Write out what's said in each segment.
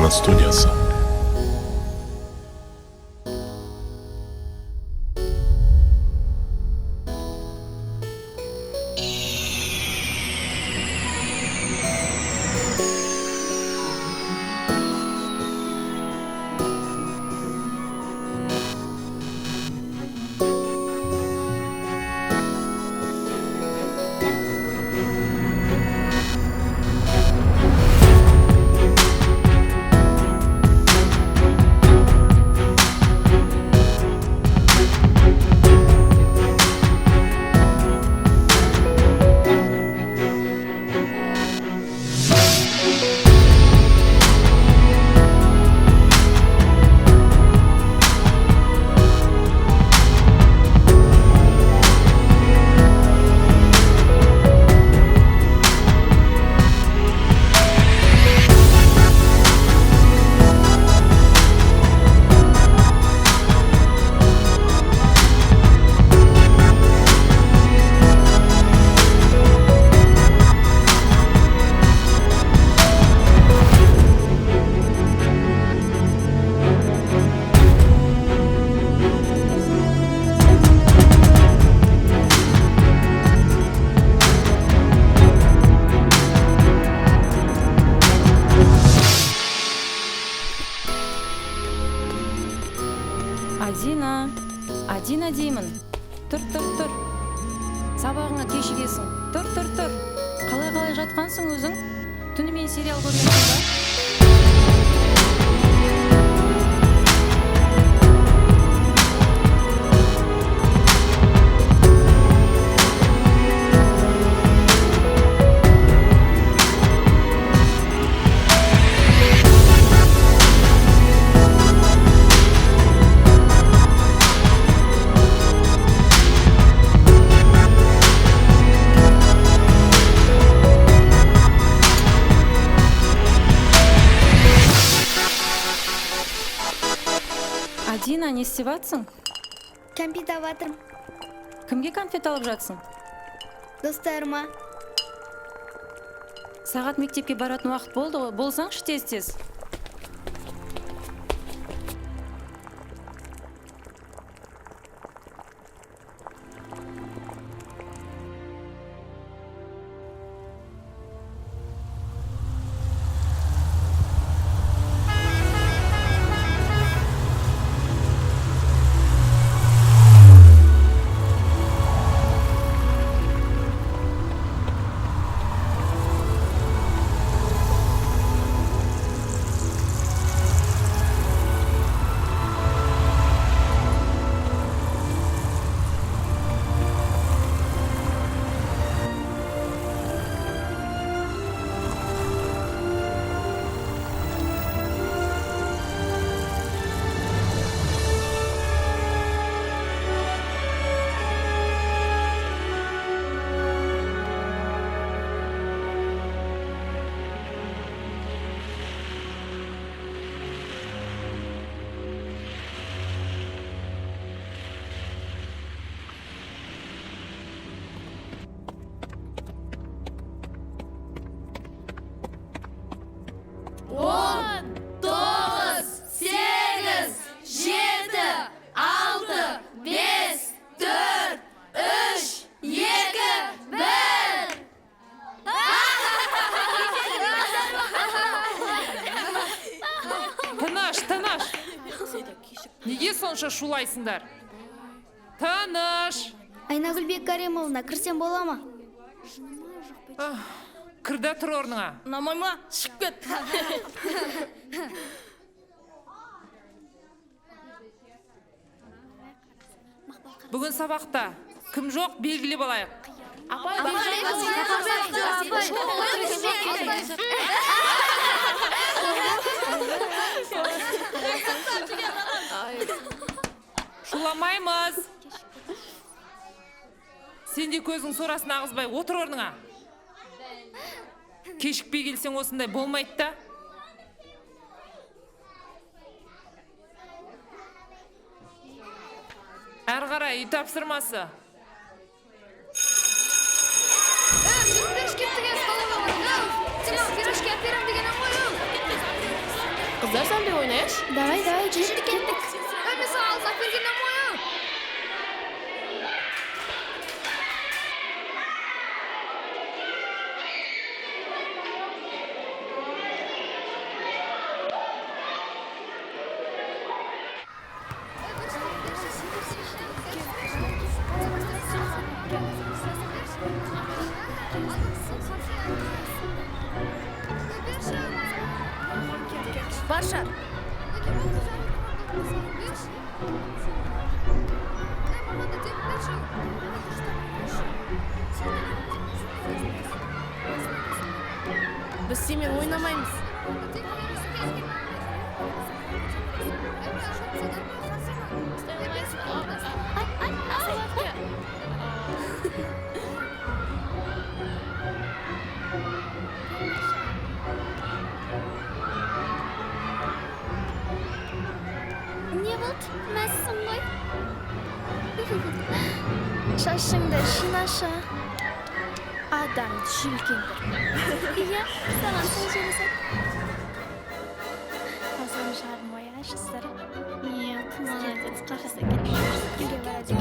Астана студиясы. Адина деймін. Тұр. Сабағыңа кешігесің. Тұр. Қалай жатқансың өзің? Түнімен сериал көргенсің ба? Адина, не істеп жатсың? Конфет алып жатырмын. Кімге конфет алып жатсың? Достарыма. Сағат мектепке баратын уақыт болды ғой, болсаңшы тез. Неге сонша шулайсыңдар? Таныш! Айнагүл Беккаремовна, кірсем бола ма? Кірді тұр орныңа. Ұнамай ма? Шығып кет. Бүгін сабақта кім жоқ белгілеп алайық. Шуламаймыз. Сен де көзің сорасын ағызбай отыр орныңа. Кешікпей келсең осындай болмайды да. Әрі қарай үй тапсырмасы. Kızlar sen de oynayaş. Давай, жүр кеттік. Barşar. Biz seninle oynamayız. Не болды? Мәссің ғой? Шашыңды шинаша. Adam çirkindir. Иә, саған сол жарасады. Қазір жарым ойашысыр. Иә, молодец, қақса келіп. Үйге барады.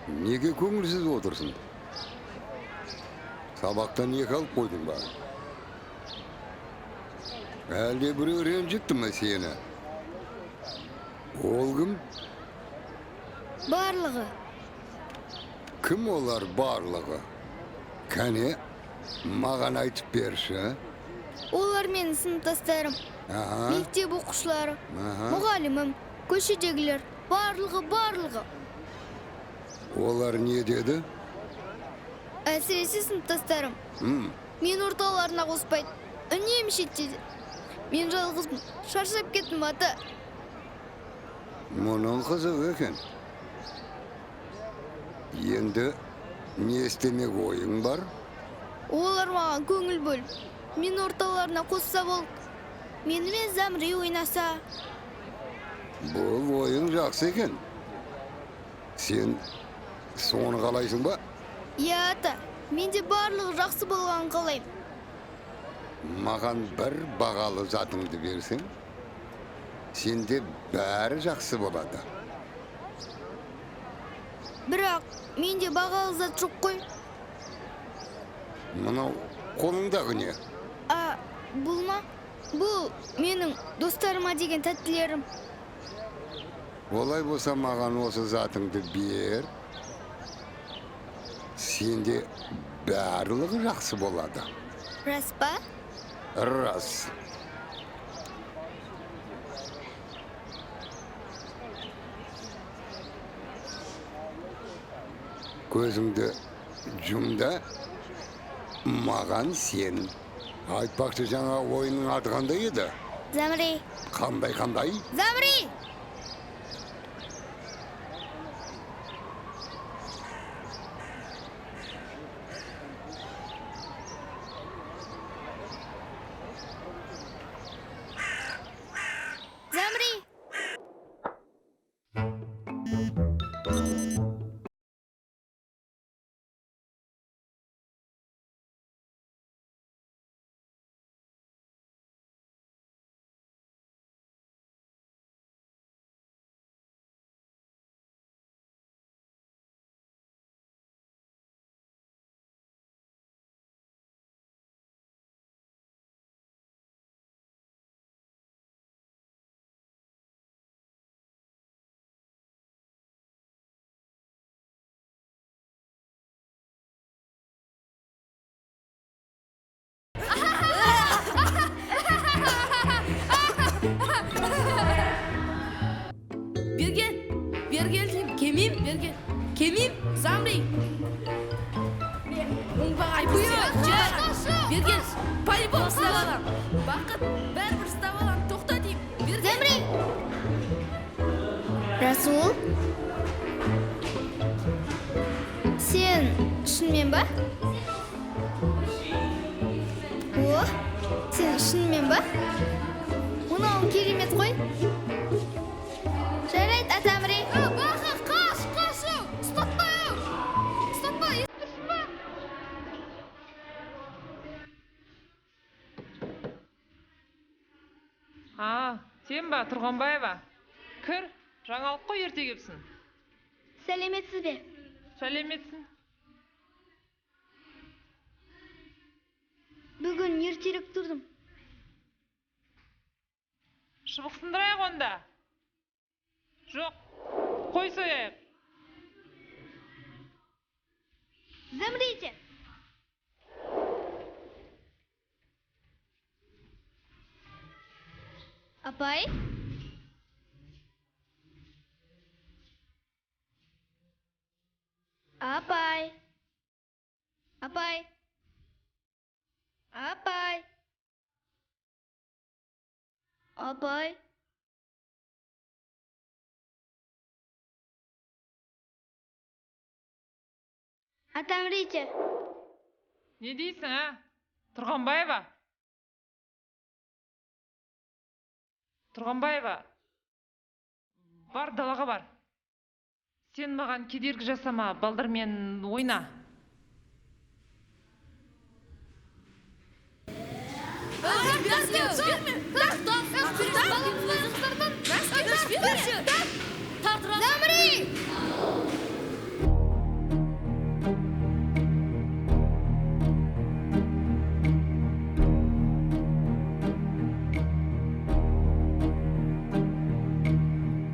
Неге көңілсіз отырсың? Сабақтан екі алып қойдың ба? Әлде біреу ренжітті ме сені? Ол кім? Барлығы. Кім олар барлығы? Кәне, маған айтып берші. Олар менің сыныптастарым. Аха, Мектеп оқушылары. аха. Мұғалімім, көшедегілер. Барлығы. Олар не деді? Әсіресе сыныптастарым. Мен орталарына қоспайды. Үнемі шеттеді. Мен жалғызбын. Шаршап кеттім ата. Мұның қызық екен. Енді не істемек ойың бар? Олар маған көңіл бөліп. Мен орталарына қосса болды. Менімен Замри ойнаса. Бұл ойың жақсы екен. Сен соны қалайсың ба? Иә ата, менде барлығы жақсы болғанын қалаймын. Маған бір бағалы затыңды берсең, сенде бәрі жақсы болады. Бірақ менде бағалы зат жоқ қой. Мынау қолыңдағы не? Бұл ма? Бұл менің достарыма деген тәттілерім. Олай болса маған осы затыңды бер. Сенде барлығы жақсы болады. Рас па? Рас. Көзіңді жұмда, маған сен. Айтпақшы жаңа ойының аты қандай еді? Замри. Қандай? Замри! Расул? Сен шынымен ба? О, сен шынымен ба? Мынау керемет қой. Жарайды, Атамри. Бақа, қашу! Ұстатпа! Ұстатпа, естірсің ба? Сен ба, Тұрғанбаева? Кір, жаңалық қой, ерте кепсін. Сәлеметсіз бе? Сәлеметсің. Бүгін ертерек тұрдым. Шыбықсындырайық онда. Жоқ, қой сояйық. Замрите! Апай? Апай? Апай? Апай? Апай? Атамрите! Не дейсің, Тұрғанбаева? Тұрғанбаева, бар, далаға бар. Сен маған кедергі жасама, балдармен ойна. Замри!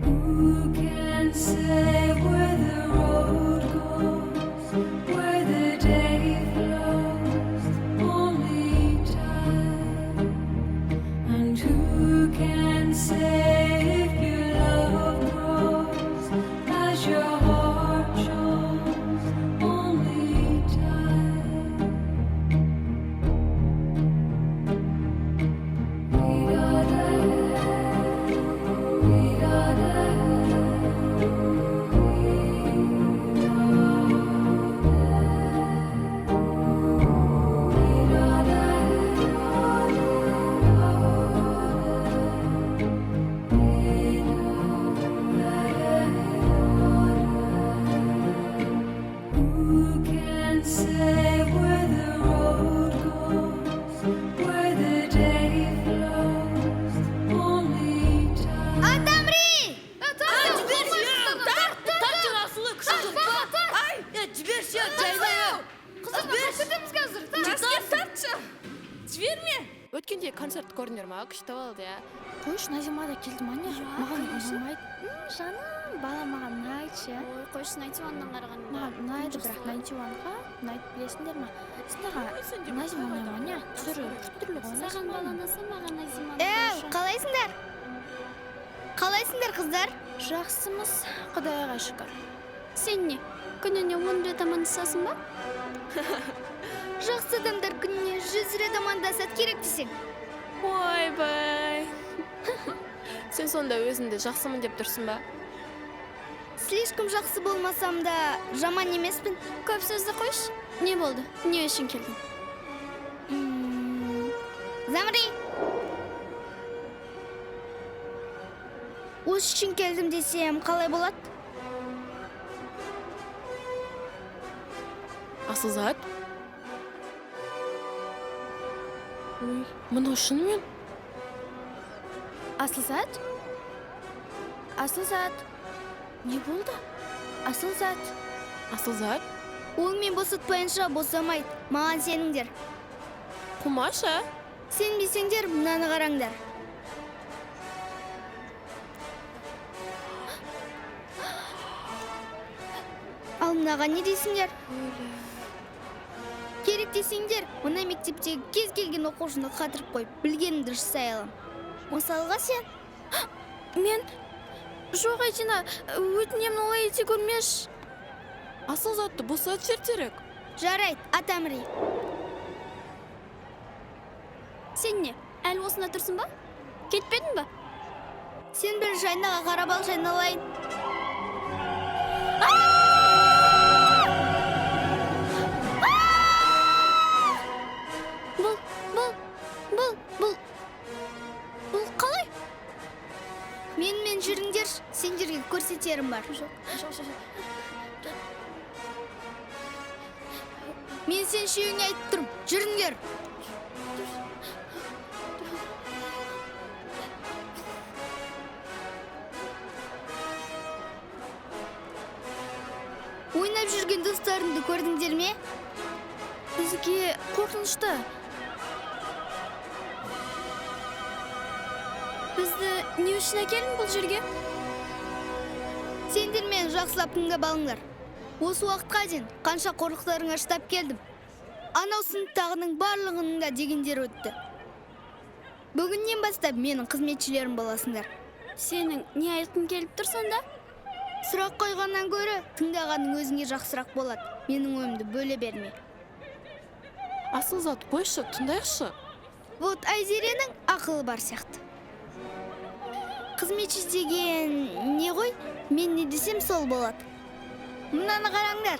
Who can say where the road goes, where the day flows? Only time. And who can say if your love grows as your heart shows? Only time. Who can say where the road goes, where the day flows? Only time. Атамри! Жіберме! Өткенде концерт көрдіңдер ма? Күшті болды, Қойш, Назима да келді ма не? Маған ұнамайды. Жаным, бала маған ұнайды. Ой, қойш, 91-нан қарағанда. Маған ұнайды, бірақ 91-ға ұнайды білесіңдер ма? Сіздерға Назима ұнайды ма не? Түрі түрлі ғой. Саған бала ұнаса, маған Назима. Қалайсыңдар? Қалайсыңдар, қыздар? Жақсымыз, Құдайға шүкір. Сен не? Күніне 10 рет амандасасың ба? Жақсы адамдар күніне 100 рет амандасады керек десең. Ойбай! Сен сонда өзіңді жақсымын деп тұрсың ба? Слишком жақсы болмасам да жаман емеспін. Көп сөзді қойш. Не болды? Не үшін келдің? Замри! Осы үшін келдім десем, қалай болады? Асылзат? Ой, мынау шынымен? Асылзат? Асылзат? Не болды? Асылзат? Асылзат? Ол мен босатпайынша босамайды. Маған сеніңдер. Құмаша? Сенбесеңдер, мынаны қараңдар. Ал мынаған не дейсіңдер? Керек десеңдер, мына мектептегі кез келген оқушыны қатырып қойып, білгенімді жасай алам. Мысалға сен? Мен? Жоқ, Айтина, өтінемін олай ете көрмеш. Асылзатты босат ертерек. Жарайды, Атамри. Сен не? Әлі осында тұрсың ба? Кетпедің ба? Сен бір жайнаға қарап ал, жайналайын. Бұл бұл қалай? Менімен жүріңдер, сендерге көрсетерім бар. Мен сен үшеуіңе айтып тұрмын, жүріңдер. Ойнап жүрген достарымды көрдіңдер ме? Бізге қорқынышты. Бізді не үшін әкелдің бұл жерге? Сендер мені жақсылап тыңдап алыңдар. Осы уақытқа дейін қанша қорлықтарыңа шыдап келдім. Анау сыныптағының барлығының да дегендер өтті. Бүгіннен бастап менің қызметшілерім боласыңдар. Сенің не айтқың келіп тұр сонда? Сұрақ қойғаннан гөрі тыңдағаның өзіңе жақсырақ болады. Менің ойымды бөле берме. Асыл зат қойшы, тыңдайықшы. Вот Айзеренің ақылы бар сияқты. Қызметші деген не ғой? Мен не десем сол болады. Мынаны қараңдар.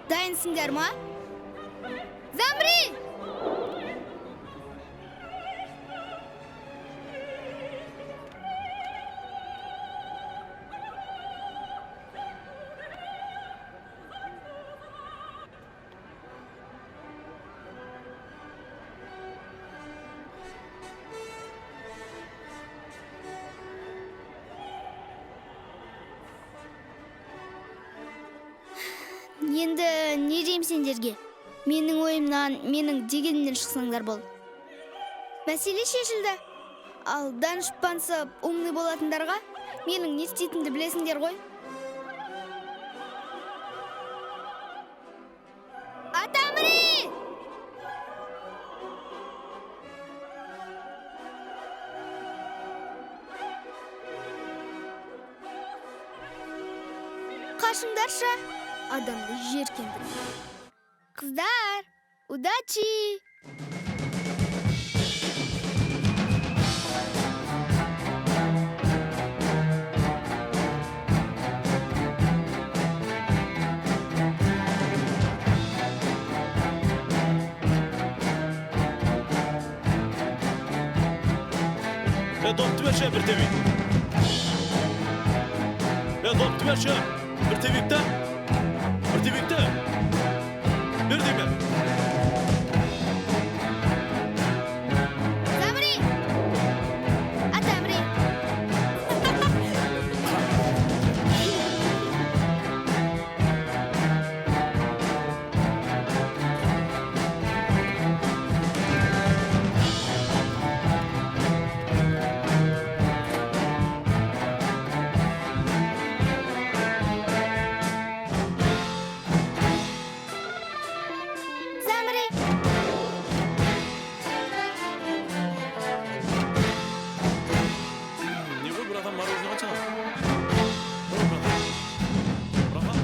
Дайынсыңдар ма? Замри! Енді не деймін сендерге? Менің ойымнан, менің дегенімнен шықсаңдар бол. Мәселе шешілді. Ал данышпансып, умный болатындарға менің не істейтінді білесіңдер ғой? Атамри! Қашыңдарша, адамды жеркендір. Қыздар, удачи! Допты берші, бір тевик. Допты берші, бір тевикті. Бір тевикті. Бір деме. Замри! Атамри! Замри! Не ғой, бір адам мороженое қанша? Бір адам. Браха.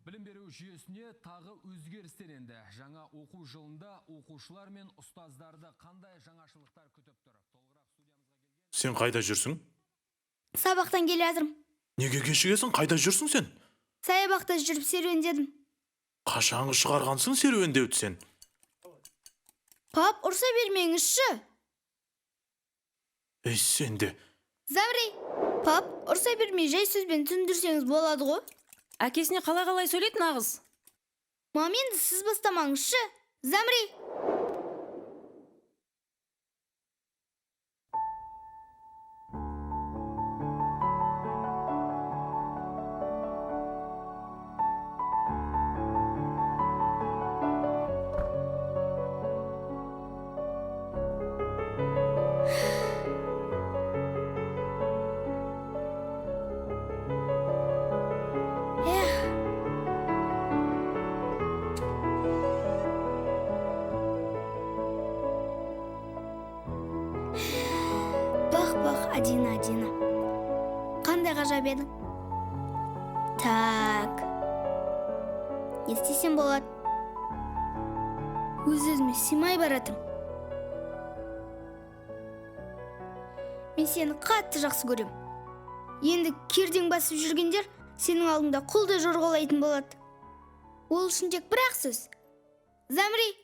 Білім беру жүйесіне тағы өзгерістер енді. Жаңа оқу жылында оқушылар мен ұстаздарды қандай жаңашылықтар күтіп тұр? Толығырақ студиямызға келген. Сен қайда жүрсің? Сабақтан келе жатырмын. Неге кешігесің? Қайда жүрсің сен? Саябақта жүріп серуендедім. Қашанғы шығарғансың серуендеуді сен? Пап, ұрса бермеңізші. Ей, сен де. Замри! Пап, ұрса бермей жай сөзбен түсіндірсеңіз болады ғой? Әкесіне қалай сөйлейді нағыз? Мам, енді сіз бастамаңызшы. Замри! Дина. Қандай ғажап едің? Так. Не істесем болады? Өз-өзіме сыймай баратым. Мен сені қатты жақсы көрем. Енді кердең басып жүргендер сенің алдыңда құлды жорғалайтын болады. Ол үшін тек бір-ақ сөз. Замри!